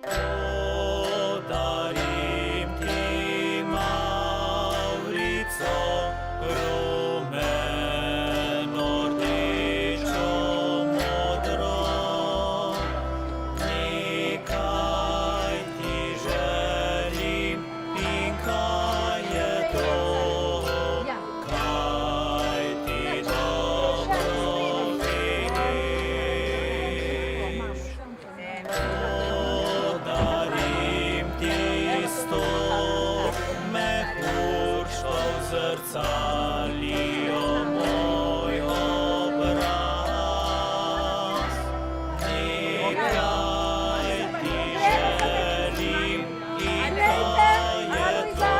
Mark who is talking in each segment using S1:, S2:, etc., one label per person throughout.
S1: Podarim ti Maurico, rumeno, rdečo, modro, nekaj ti želim in kaj je to, kaj ti dobro vidiš. Podarim ti sto mehurčkov zrcalijo moj obraz. Nekaj ti želim in kaj je to,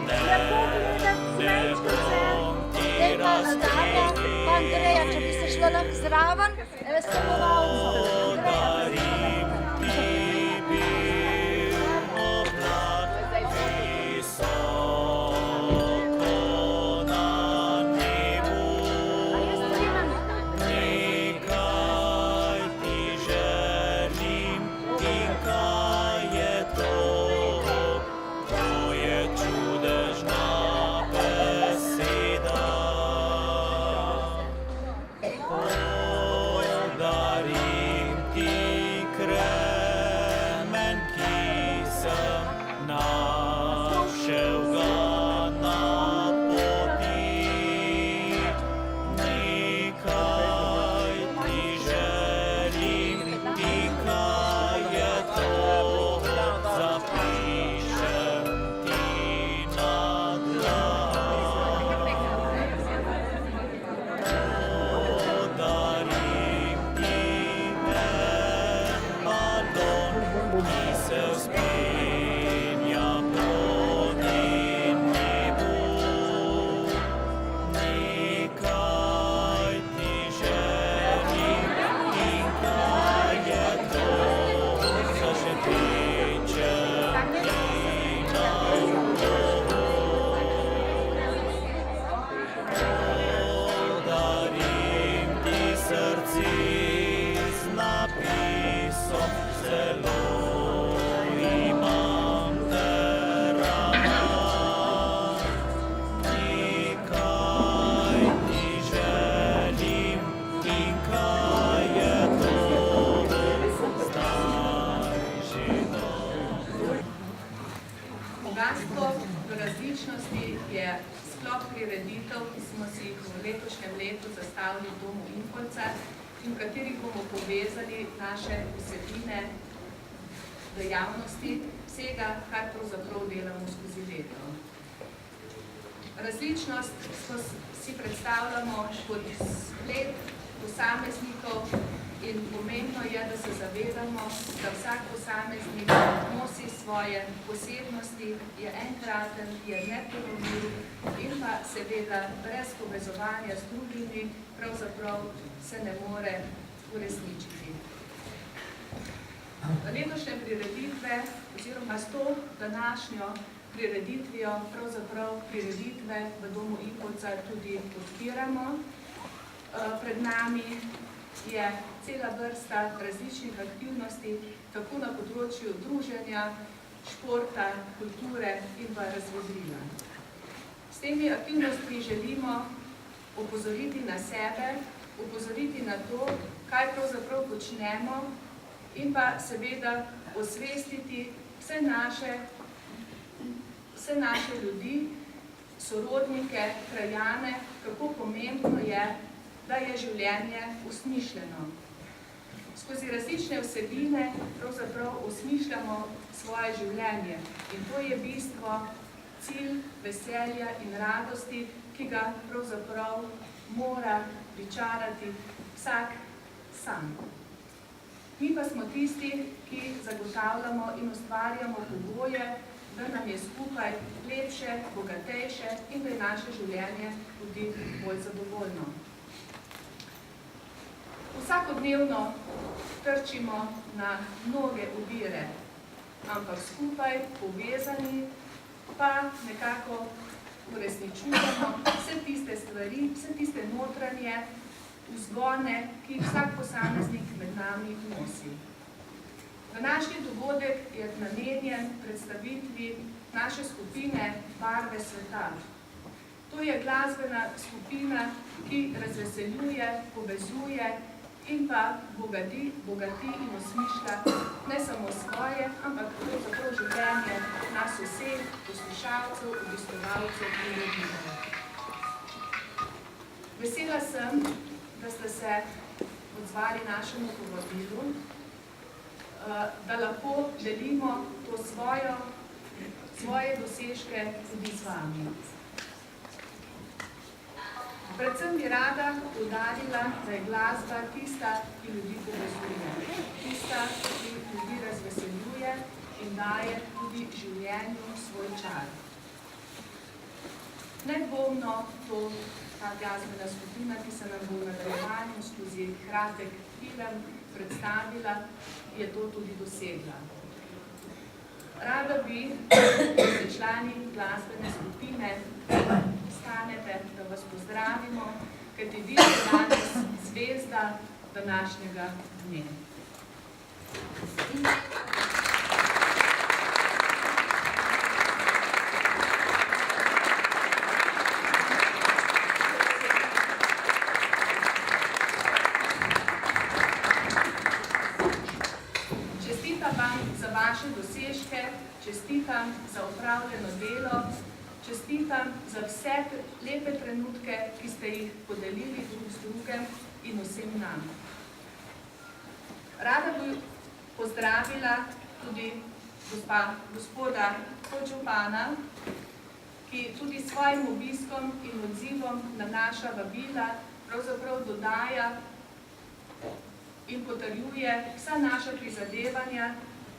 S1: ne bom ti
S2: Andreja, če bi se šla lahko zraven, samo
S1: podarim ti bil oblak visoko na nebu. Nekaj ti želim in kaj je to, to je čudežna beseda. Podarim ti kremen, ki sem našel ga na poti. Nekaj ti želim in kaj je to, zapišem ti na dlan. Podarim ti en balon, ki se vzpenja proti nebu. Nekaj ti želim in kaj je to, zašepečem ti na uho. Podarim ti srce z napisom, zelo imam te rad. Nekaj ti želim in kaj je to, zdaj že dobro.
S3: Bogastvo v različnosti je sklop prireditev, ki smo si jih v letošnjem letu zastavili v Domu Impoljca in v katerih bomo povezali naše vsebine, dejavnosti, vsega, kar pravzaprav delamo skozi leto. Različnost si predstavljamo kot splet posameznikov in pomembno je, da se zavedamo, da vsak posameznik nosi svoje posebnosti, je enkraten, je neponovljiv in pa seveda brez povezovanja z drugimi pravzaprav se ne more uresničiti. Letošnje prireditve oziroma s to današnjo prireditvijo pravzaprav prireditve v Domu Impoljca tudi odpiramo. Pred nami je cela vrsta različnih aktivnosti, tako na področju druženja, športa, kulture in pa razvedrila. S temi aktivnostmi želimo opozoriti na sebe, opozoriti na to, kaj pravzaprav počnemo in pa seveda osvestiti vse naše ljudi, sorodnike, krajane, kako pomembno je, da je življenje osmišljeno. Skozi različne vsebine pravzaprav osmišljamo svoje življenje in to je bistvo, cilj veselja in radosti, ki ga pravzaprav mora pričarati vsak sam. Mi pa smo tisti, ki zagotavljamo in ustvarjamo pogoje, da nam je skupaj lepše, bogatejše in da je naše življenje tudi bolj zadovoljno. Vsakodnevno trčimo na mnoge ovire, ampak skupaj, povezani, pa nekako uresničujemo vse tiste stvari, vse tiste notranje vzgone, ki jih vsak posameznik med nami nosi. V naši dogodek je namenjen predstavitvi naše skupine Barve sveta. To je glasbena skupina, ki razveseljuje, povezuje in pa bogati in osmišlja ne samo svoje, ampak pravzaprav življenje nas vseh, poslušalcev, obiskovalcev in ljudstev. Vesela sem, da ste se odzvali našemu povabilu, da lahko delimo to svoje dosežke tudi z vami. Predvsem bi rada poudarila, da je glasba tista, ki ljudi povezuje, tista, ki ljudi razveseljuje in daje tudi življenju svoj čar. Nedvomno ta glasbena skupina, ki se nam bo v nadaljevanju skozi kratek film predstavila, je to tudi dosegla. Rada bi, da se člani glasbene skupine stanete, da vas pozdravimo, kajti vi ste danes zvezda današnjega dne. Čestitam vam za vaše dosežke, čestitam za opravljeno delo, čestitam za vse lepe trenutke, ki ste jih podelili drug z drugim in vsem nam. Rada bi pozdravila tudi gospoda podžupana, ki tudi s svojim obiskom in odzivom na naša vabila pravzaprav dodaja in potrjuje vsa naša prizadevanja,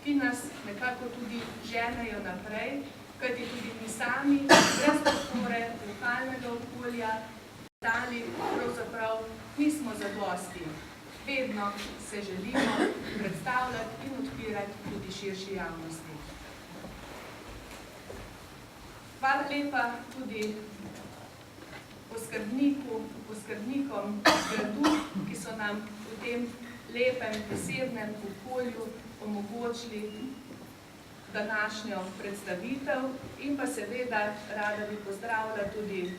S3: ki nas nekako tudi ženejo naprej, kajti tudi mi sami, brez podpore lokalnega okolja, pravzaprav nismo zadosti. Vedno se želimo predstavljati in odpirati tudi širši javnosti. Hvala lepa tudi oskrbnikom gradu, ki so nam v tem lepem, posebnem okolju omogočili današnjo predstavitev in pa seveda rada bi pozdravila tudi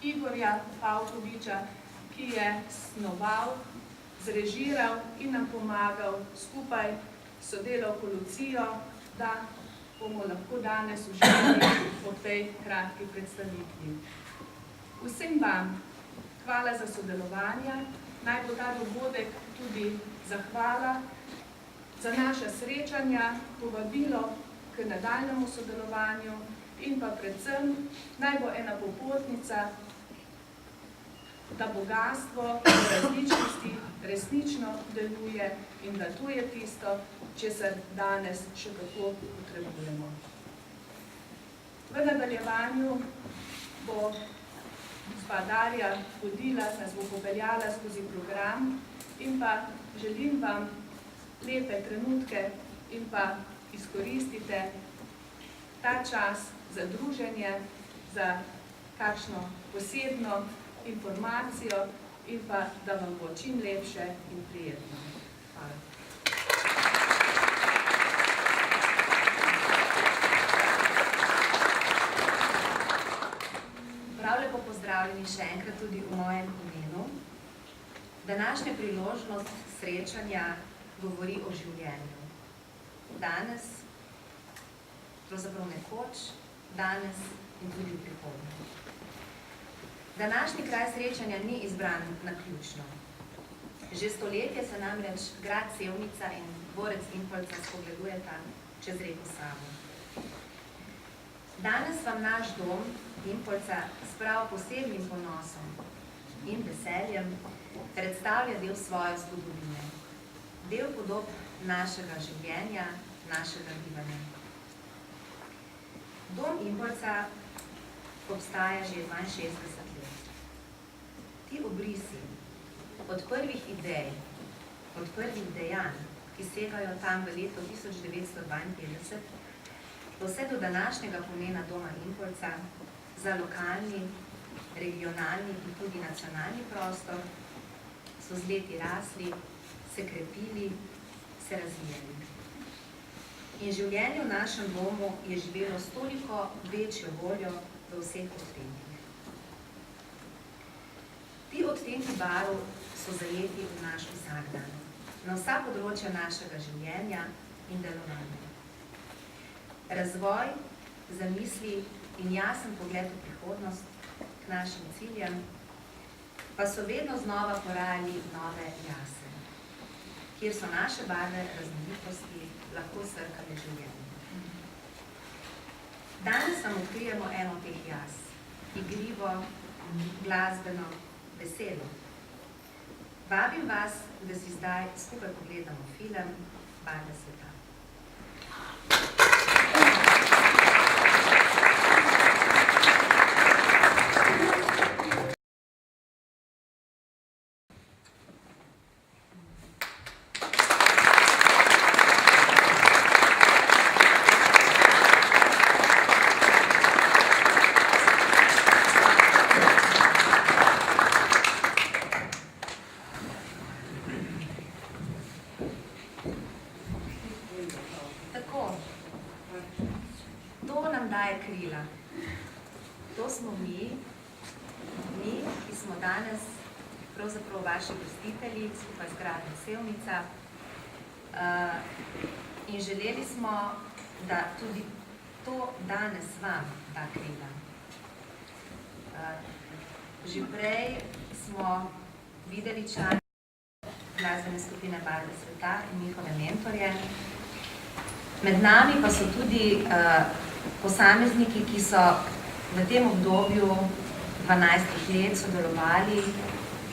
S3: Igorja Pavkoviča, ki je snoval, zrežiral in nam pomagal skupaj s sodelavko Lucijo, da bomo lahko danes uživali po tej kratki predstavitvi. Vsem vam hvala za sodelovanje, naj bo ta dogodek tudi zahvala za naša srečanja, povabilo k nadaljnemu sodelovanju in pa predvsem naj bo ena popotnica, da bogatstvo v različnosti resnično deluje in da to je tisto, česar danes še kako potrebujemo. V nadaljevanju bo gospa Darja vodila, nas bo popeljala skozi program in pa želim vam lepe trenutke in pa izkoristite ta čas za druženje, za kakšno posebno informacijo in pa da vam bo čim lepše in prijetno. Hvala.
S4: Prav lepo pozdravljeni še enkrat tudi v mojem imenu. Današnja priložnost srečanja govori o življenju. Danes, pravzaprav nekoč, danes in tudi v prihodnje. Današnji kraj srečanja ni izbran naključno. Že stoletje se namreč grad Sevnica in dvorec Impolca spogledujeta čez reko Savo. Danes vam naš dom Impolca s prav posebnim ponosom in veseljem predstavlja del svoje zgodovine, del podob našega življenja, našega bivanja. Dom Impolca obstaja že 62 let. Ti obrisi od prvih idej, od prvih dejanj, ki segajo tam v leto 1952, vse do današnjega pomena doma Impolca za lokalni, regionalni in tudi nacionalni prostor, so z leti rasli, se krepili, se razvijali. In življenje v našem domu je živelo s toliko večjo voljo v vseh odtenkih. Ti odtenki barv so zajeti v naš vsakdan, na vsa področja našega življenja in delovanja. Razvoj, zamisli in jasen pogled v prihodnost k našim ciljem pa so vedno znova porajali nove jase, kjer so naše barve raznolikosti lahko srkale življenje. Danes vam odkrijemo eno teh jas, igrivo, glasbeno, veselo. Vabim vas, da si zdaj skupaj pogledamo film Barve sveta. Krila. To smo mi, ki smo danes pravzaprav vaši gostitelji, skupaj z gradom Sevnica. In želeli smo, da tudi to danes vam da krila. Že prej smo videli člane glasbene skupine Barve sveta in njihove mentorje. Med nami pa so tudi posamezniki, ki so v tem obdobju 12 let sodelovali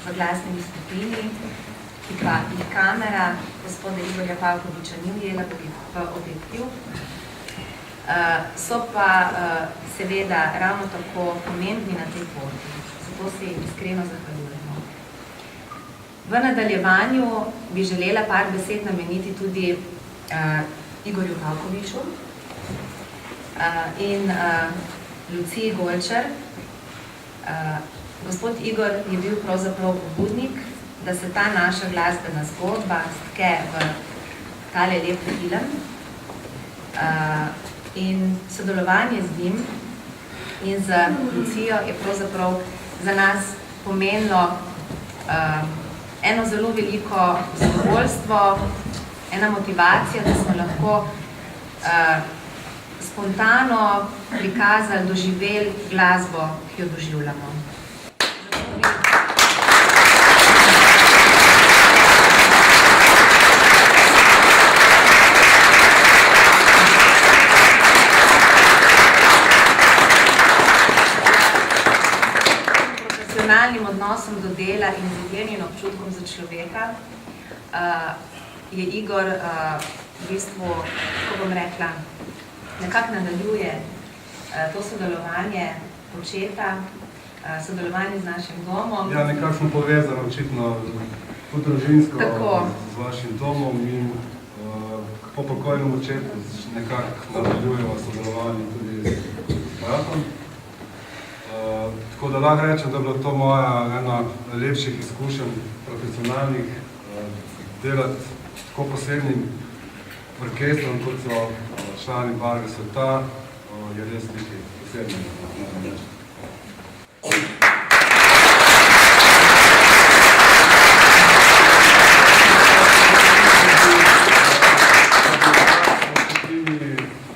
S4: v glasbeni skupini, ki pa jih kamera gospoda Igorja Pavkoviča ni ujela v objektiv. So pa seveda ravno tako pomembni na tej poti, zato se jim iskreno zahvaljujemo. V nadaljevanju bi želela par besed nameniti tudi Igorju Pavkoviču in Luciji Golčer. Gospod Igor je bil pravzaprav pobudnik, da se ta naša glasbena zgodba stke v tale lep film. In sodelovanje z njim in z Lucijo je pravzaprav za nas pomenilo eno zelo veliko zadovoljstvo, ena motivacija, da smo lahko spontano prikazali, doživeli glasbo, ki jo doživljamo. Profesionalnim odnosom do dela in z izjemnim občutkom za človeka je Igor v bistvu, kako bom rekla, nekako nadaljuje to sodelovanje očeta, sodelovanje z našim domom.
S5: Ja, nekako smo povezani očitno tudi družinsko z vašim domom in po pokojnem očetu nekako nadaljujemo sodelovanje tudi z bratom. Tako da lahko rečem, da je bila to moja ena lepših izkušenj profesionalnih, delati tako posebnim orkestrom, kot so člani Barve sveta, je res nekaj posebnega.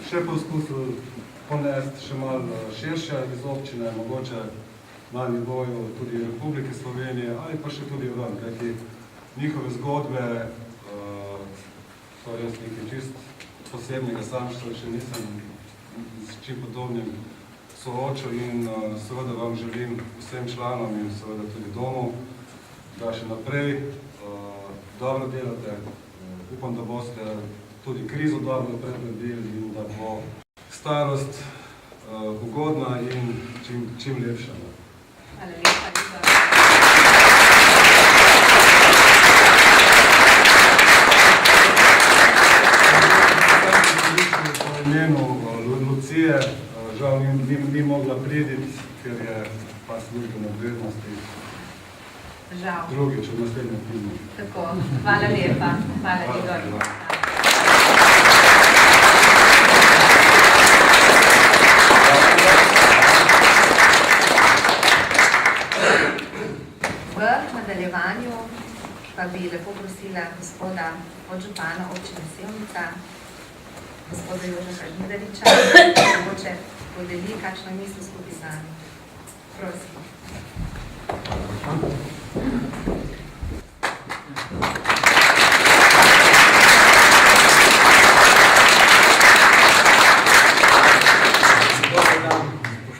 S5: Še poskusil ponesti še malo širše iz občine, mogoče na nivoju tudi Republike Slovenije ali pa še tudi ven, kajti njihove zgodbe so res nekaj čist posebnega, sam še nisem s čim podobnim soočil in seveda vam želim vsem članom in seveda tudi domu, da še naprej dobro delate. Upam, da boste tudi krizo dobro prebrodili in da bo starost ugodna in čim lepša.
S4: Hvala lepa, Igor.
S5: V imenu Lucije, žal ni mogla priditi, ker je pa službene obveznosti.
S4: Žal.
S5: Drugič, v naslednjem filmu.
S4: Tako, hvala lepa. Hvala, Igor.
S5: Hvala.
S4: pa bi lepo prosila gospoda podžupana občine Sevnica, gospoda Jožefa Žnidariča, da mogoče podeli kakšno misel skupaj z nami. Prosim.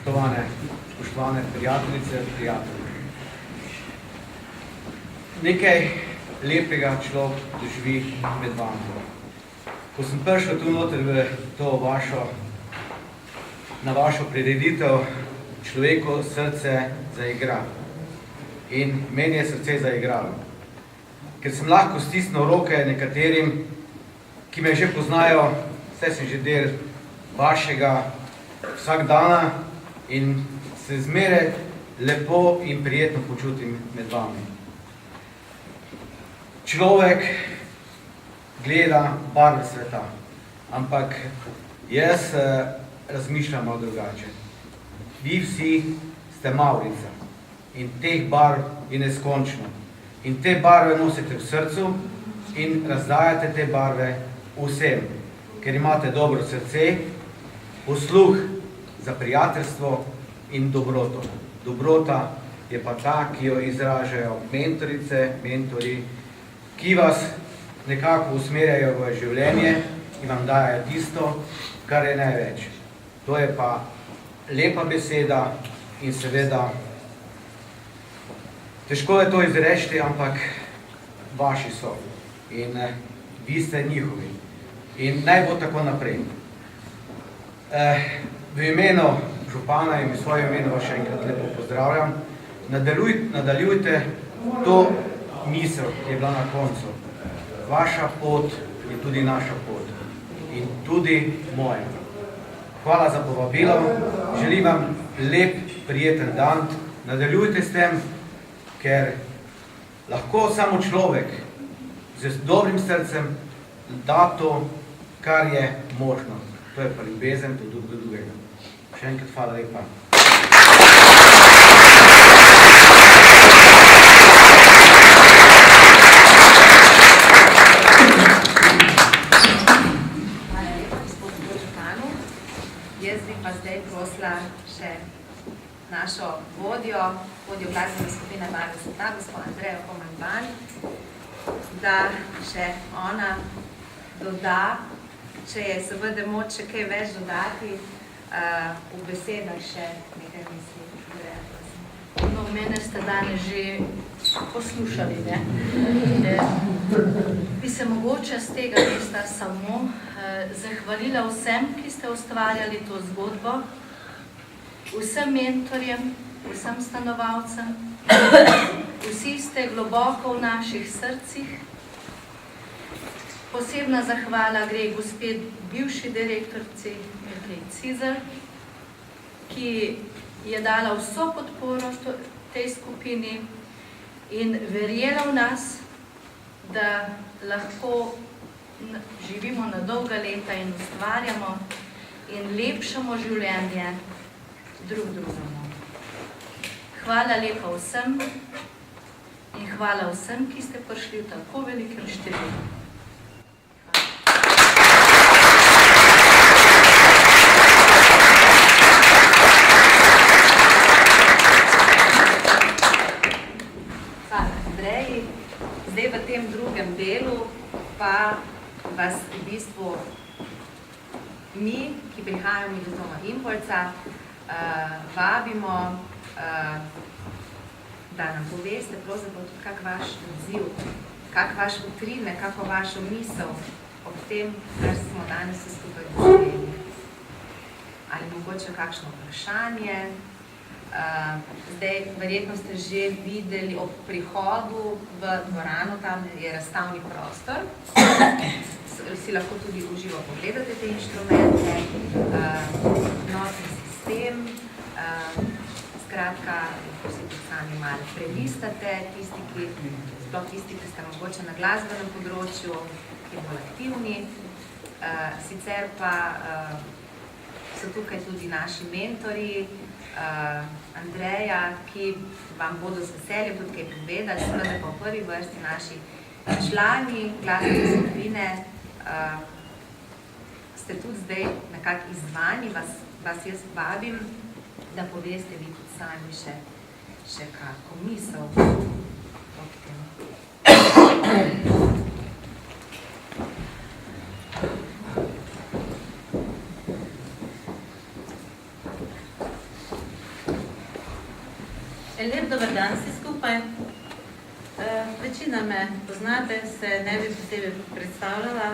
S6: Dobar dan, spoštovane prijateljice, prijatelji. Nekaj lepega človek doživi med vami. Ko sem prišel tu noter v to na vašo prireditev, človeku srce zaigra. In meni je srce zaigralo. Ker sem lahko stisnil roke nekaterim, ki me že poznajo, saj sem že del vašega vsakdana in se zmeraj lepo in prijetno počutim med vami. Človek gleda barve sveta, ampak jaz razmišljam malo drugače. Vi vsi ste Mavrica in teh barv je neskončno. In te barve nosite v srcu in razdajate te barve vsem, ker imate dobro srce, posluh za prijateljstvo in dobroto. Dobrota je pa ta, ki jo izražajo mentorice, mentori, ki vas nekako usmerjajo v življenje in vam dajo tisto, kar je največ. To je pa lepa beseda in seveda težko je to izreči, ampak vaši so in vi ste njihovi. In naj bo tako naprej. V imenu župana in v svojem imenu vas še enkrat lepo pozdravljam. Nadaljujte to misel, ki je bila na koncu. Vaša pot je tudi naša pot in tudi moja. Hvala za povabilo, želim vam lep, prijeten dan. Nadaljujte s tem, ker lahko samo človek z dobrim srcem da to, kar je možno. To je pa ljubezen do drugega. Še enkrat hvala lepa.
S4: Hvala lepa, gospodu podžupanu. Jaz bi pa zdaj prosila še našo vodjo glasbene skupine Barve sveta, gospod Andrejo Komanban, da še ona doda, če je seveda moč še kaj več dodati, v besedah še nekaj misli.
S2: No, mene ste danes že poslušali, ne? Bi se mogoče z tega mesta samo zahvalila vsem, ki ste ustvarjali to zgodbo, vsem mentorjem, vsem stanovalcem. Vsi ste globoko v naših srcih. Posebna zahvala gre gospe bivši direktorici Metrej Cizelj, ki je dala vso podporo tej skupini in verjela v nas, da lahko živimo na dolga leta in ustvarjamo in lepšamo življenje drug drugemu. Hvala lepa vsem in hvala vsem, ki ste prišli v tako velikem številu.
S4: Zdaj v tem drugem delu pa vas v bistvu mi, ki prihajamo iz Doma Impulza, vabimo, da nam poveste pravzaprav tudi kak vaš odziv, kak vaš utrinek, kako vašo misel ob tem, kar smo danes vsi skupaj doživeli. Ali mogoče kakšno vprašanje. Zdaj, verjetno ste že videli ob prihodu v dvorano, tam je razstavni prostor. Si lahko tudi v živo pogledate te inštrumente, nosni sistem, skratka, lahko si tudi sami malo prelistate, sploh tisti, ki ste mogoče na glasbenem področju, ki je bolj aktivni. Sicer pa so tukaj tudi naši mentori, Andreja, ki vam bodo z veseljem tudi kaj povedali, seveda pa v prvi vrsti naši Člani glasbene skupine ste tudi zdaj nekako izzvani, vas jaz vabim, da poveste vi tudi sami še kako misel ob tem.
S7: Lep dober dan vsi skupaj. Večina me poznate, se ne bi posebej predstavljala.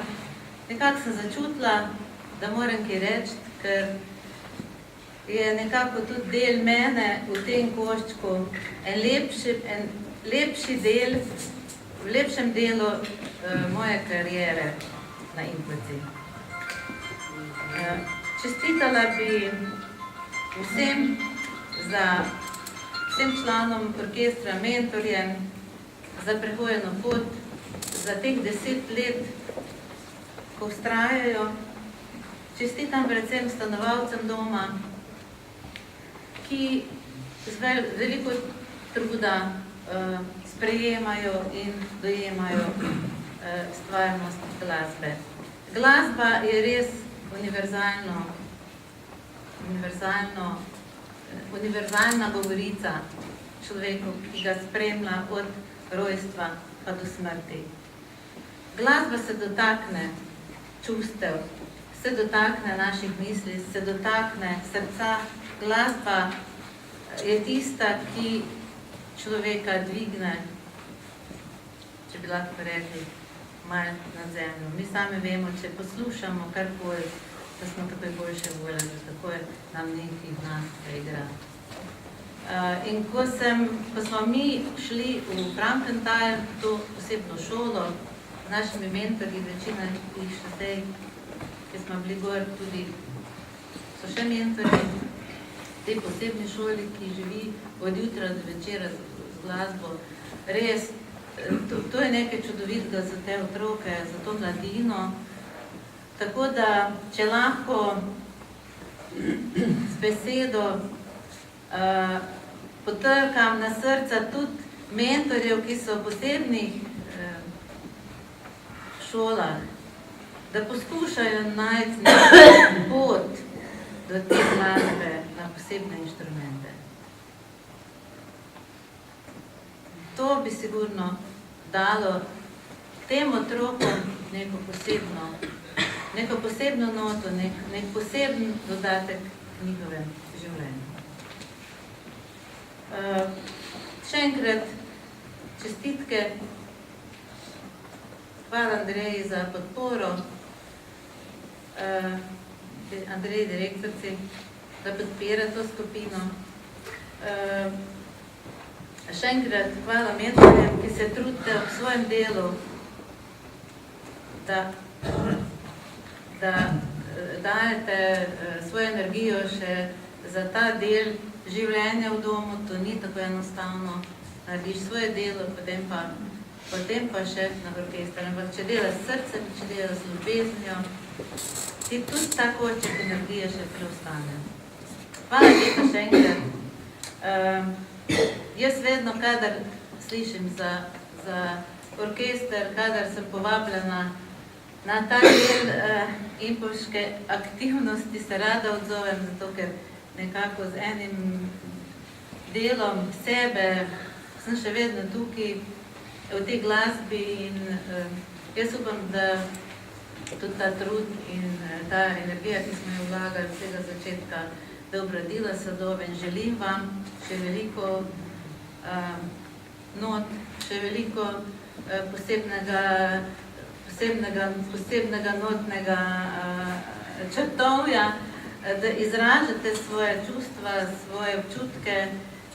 S7: Nekako sem začutila, da moram kaj reči, ker je nekako tudi del mene v tem koščku en lepši del, v lepšem delu moje kariere na Impoci. Čestitala bi vsem članom orkestra, mentorjem, za prehojeno pot, za teh 10 let, ko vztrajajo. Čestitam predvsem stanovalcem doma, ki z veliko truda sprejemajo in dojemajo stvarnost glasbe. Glasba je res univerzalna govorica človeku, ki ga spremlja od rojstva pa do smrti. Glasba se dotakne čustev, se dotakne naših misli, se dotakne srca. Glasba je tista, ki človeka dvigne, če bi lahko rekli, malo nad zemljo. Mi sami vemo, če poslušamo karkoli, da smo takoj boljše volje, da takoj nam nekaj v nas igra. In ko smo mi šli v Frankenthal, to posebno šolo, z našimi mentorji, večina jih še zdaj, ki smo bili gor, tudi so še mentorji, tej posebni šoli, ki živi od jutra do večera z glasbo. Res, to je nekaj čudovitega za te otroke, za to mladino. Tako da, če lahko z besedo potrkam na srca tudi mentorjev, ki so v posebnih šolah, da poskušajo najti pot do te glasbe na posebne inštrumente. To bi sigurno dalo tem otrokom neko posebno noto, nek poseben dodatek v njihovem življenju. Še enkrat čestitke. Hvala Andreji za podporo, Andreji direktorci, da podpira to skupino. Še enkrat hvala mentorjem, ki se trudite ob svojem delu, da dajete svojo energijo še za ta del življenja v domu. To ni tako enostavno. Narediš svoje delo, potem pa še na orkester. Ampak če delaš s srcem, če delaš z ljubeznijo, ti tudi ta košček energije še preostane. Hvala lepa še enkrat. Jaz vedno, kadar slišim za orkester, kadar sem povabljena na ta del impoške aktivnosti, se rada odzovem, zato ker nekako z enim delom sebe sem še vedno tukaj v tej glasbi in jaz upam, da tudi ta trud in ta energija, ki smo jo vlagali od vsega začetka, da obrodila sadove in želim vam še veliko not, še veliko posebnega notnega črtovja, da izražate svoje čustva, svoje občutke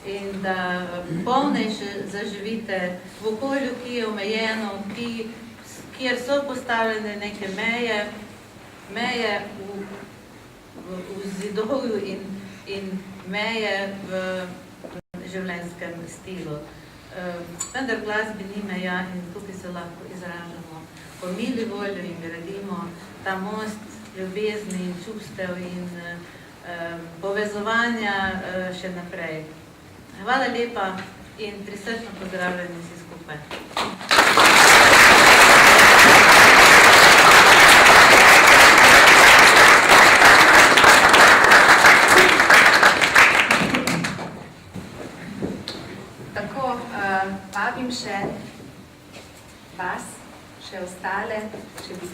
S7: in da polnejše zaživite v okolju, ki je omejeno, kjer so postavljene neke meje v zidovju in meje v življenjskem stilu. Vendar glasbi ni meja in tukaj se lahko izražamo po mili volji in gradimo ta most ljubezni in čustev in povezovanja še naprej. Hvala lepa in prisrčno pozdravljeni vsi skupaj.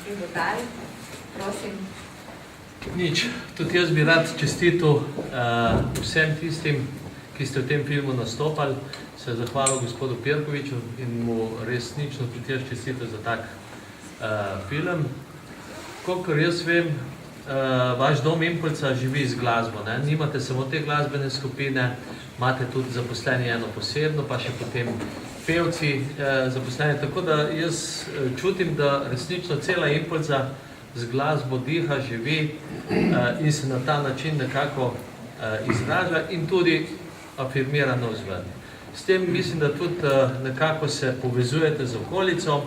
S4: si dodali? Prosim.
S1: Nič, tudi jaz bi rad čestitil vsem tistim, ki ste v tem filmu nastopali, se zahvalil gospodu Pirkoviču in mu resnično tudi jaz čestitil za tak film. Kolikor jaz vem, vaš dom Impulsa živi z glasbo, ne? Nimate samo te glasbene skupine, imate tudi zaposleni eno posebno, pa še potem pevci zaposleni, tako da jaz čutim, da resnično cela Impulsa z glasbo diha, živi in se na ta način nekako izraža in tudi afirmira navzven. S tem mislim, da tudi nekako se povezujete z okolico,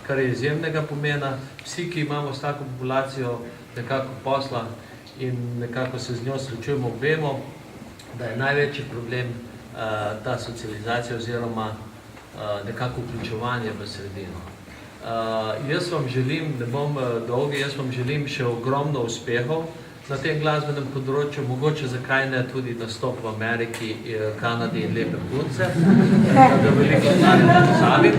S1: kar je izjemnega pomena. Vsi, ki imamo s tako populacijo nekako posla in nekako se z njo srečujemo, vemo, da je največji problem ta socializacija oziroma nekako vključevanje v sredino. Jaz vam želim, ne bom dolgi, jaz vam želim še ogromno uspehov na tem glasbenem področju, mogoče zakaj ne tudi nastop v Ameriki, Kanadi in lepe punce, da veliko znanje pozabim.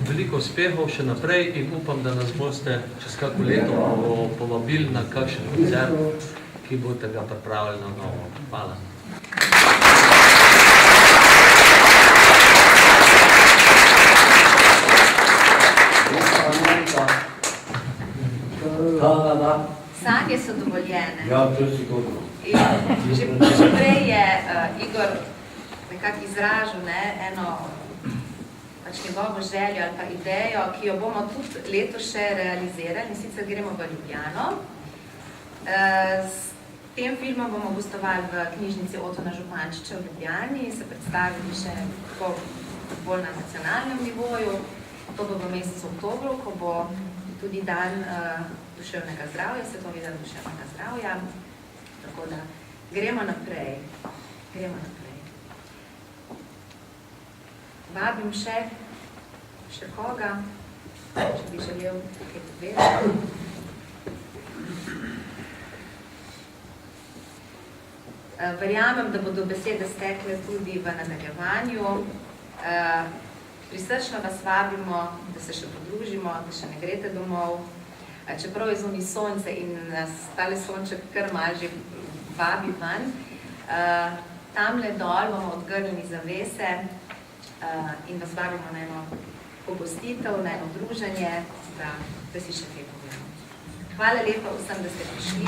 S1: Veliko uspehov še naprej in upam, da nas boste čez kako leto povabili na kakšen koncert, ki boste ga pripravili na novo. Hvala.
S4: Sanje so dovoljene.
S8: Ja, to je sigurno.
S4: Že prej je Igor nekako izražil eno njegovo željo ali pa idejo, ki jo bomo tudi letos še realizirali, in sicer gremo v Ljubljano. S tem filmom bomo gostovali v knjižnici Otona Župančiča v Ljubljani in se predstavili še bolj na nacionalnem nivoju. To bo v mesecu oktobru, ko bo tudi dan duševnega zdravja, svetovni dan duševnega zdravja. Tako da gremo naprej. Vabim še koga, če bi želel kaj povedati. Verjamem, da bodo besede stekle tudi v nadaljevanju. Prisrčno vas vabimo, da se še podružimo, da še ne greste domov. Čeprav je zunaj sonce in nas tale sonček kar malo že vabi ven. Tamle dol bomo odgrnili zavese in vas vabimo na eno pogostitev, na eno druženje, da si še kaj povemo. Hvala lepa vsem, da ste prišli.